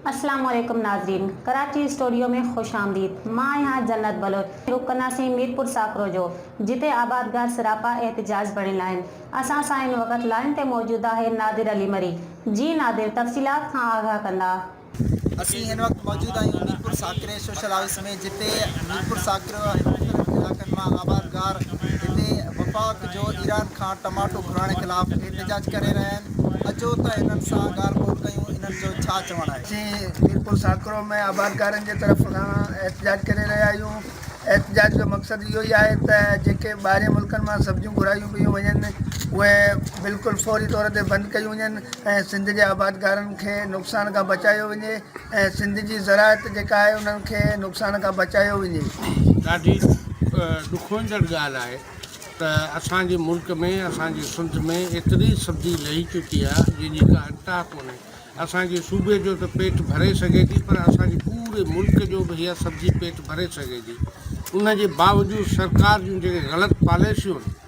अस्सलाम वालेकुम नाज़रीन, कराची स्टूडियो में खुश आमदीद। मां यहाँ जन्नत बलोच रुख कंदासीं मीरपुर साकरो जो, जिते आबादगार सिरापा एहतजाज बणियल आहिनि। असां सां इन वक़्त लाइन ते मौजूद आहे नादिर अली मरी। जी नादिर, तफ़सीलात खां आगाह कंदा। असीं हिन वक़्तु मौजूद आहियूं मीरपुर साकरे सोशल हाउस में, जिते मीरपुर साकरो मुख़्तलिफ़ इलाक़नि मां आबादगार हिते वफ़ाक़ जो ईरान खां टमाटो घुराइण ख़िलाफ़ एहतजाज करे रहिया आहिनि। अचो त इन्हनि सां ॻाल्हि ॿोल कयूं, इन्हनि जो छा चवणु आहे। असीं मीरपुर साकरो में आबादगारनि जे तरफ़ खां एहतजाज करे रहिया आहियूं। एहतजाज जो मक़सदु इहो ई आहे त जेके ॿाहिरि मुल्कनि मां सब्जियूं घुरायूं पियूं वञनि उहे बिल्कुलु फौरी तौर ते बंदि कयूं वञनि ऐं सिंध जे आबादगारनि खे नुक़सान खां बचायो वञे ऐं सिंध जी ज़राअत जेका आहे उन्हनि खे नुक़सान खां बचायो वञे। ॾाढी ॾुखोईंदड़ ॻाल्हि आहे त असांजे मुल्क में, असांजे सिंध में एतिरी सब्जी लही चुकी आहे जंहिंजी का अंता कोन्हे। असांजे सूबे जो त पेट भरे सघे थी, पर असांजे पूरे मुल्क जो बि हीअ सब्जी पेट भरे सघे थी। उनजे बावजूदि सरकार जूं जेके ग़लति पॉलिसियूं आहिनि,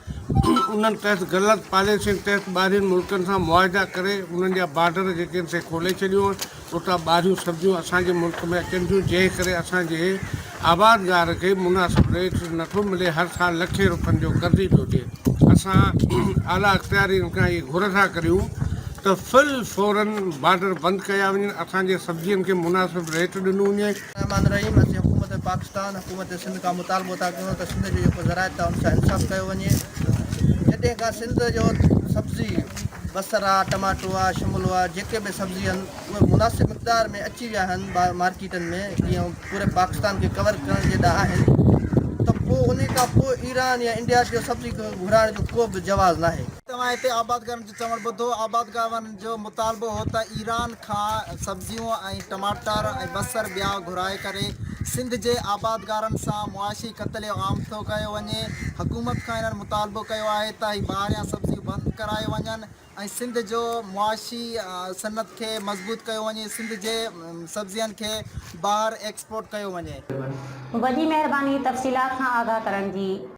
उन्हनि तहत ग़लति पॉलिसियुनि तहत ॿाहिरियुनि मुल्कनि सां मुआइदा करे उन्हनि जा बार्डर जेके आहिनि से खोले छॾियूं आहिनि। उतां ॿाहिरियूं सब्जियूं असांजे मुल्क में अचनि थियूं, जंहिं करे असांजे आबादगार खे मुनासिबु रेट नथो मिले। हर साल लखे रुपयनि जो कर्ज़ी थो थिए। असां आला अख़्तियारियुनि खां इहे घुर था करियूं त फिल फौरन बार्डर बंदि कया वञनि, असांजे सब्जियुनि खे मुनासिबु रेट ॾिनो वञे। रहमान रहीम, असीं हुकूमत पाकिस्तान, हुकूमत सिंध खां मुतालबो था कयूं त सिंध जो जेको ज़राअत आहे उन सां इंसाफ़ कयो वञे। जॾहिं खां सिंध जो सब्ज़ी बसर आहे, टमाटो आहे, शिमलो आहे, जेके बि सब्ज़ी आहिनि उहे मुनासिबु मक़दार में अची विया आहिनि मार्केटनि में, जीअं पूरे पाकिस्तान खे कवर करण जेॾा आहिनि, त पोइ उन खां पोइ ईरान या इंडिया जो सब्ज़ी घुराइण जो को बि जवाज़ न आहे। तव्हां हिते आबादगारनि जो चवणु ॿुधो। आबादगारनि जो मुतालबो हो त ईरान खां सब्जियूं ऐं टमाटर ऐं बसर ॿिया घुराए करे सिंध जे आबादगारनि सां मुआशी क़त्ल आम थो कयो वञे। हुकूमत खां इन्हनि मुतालबो कयो आहे त हीअ ॿाहिरियां सब्जियूं बंदि कराए वञनि ऐं सिंध जो मुआशी सनत खे मज़बूत कयो वञे, सिंध जे सब्जियुनि खे ॿाहिरि एक्सपोर्ट कयो वञे। वॾी महिरबानी तफ़सीलात खां आगाह करण जी।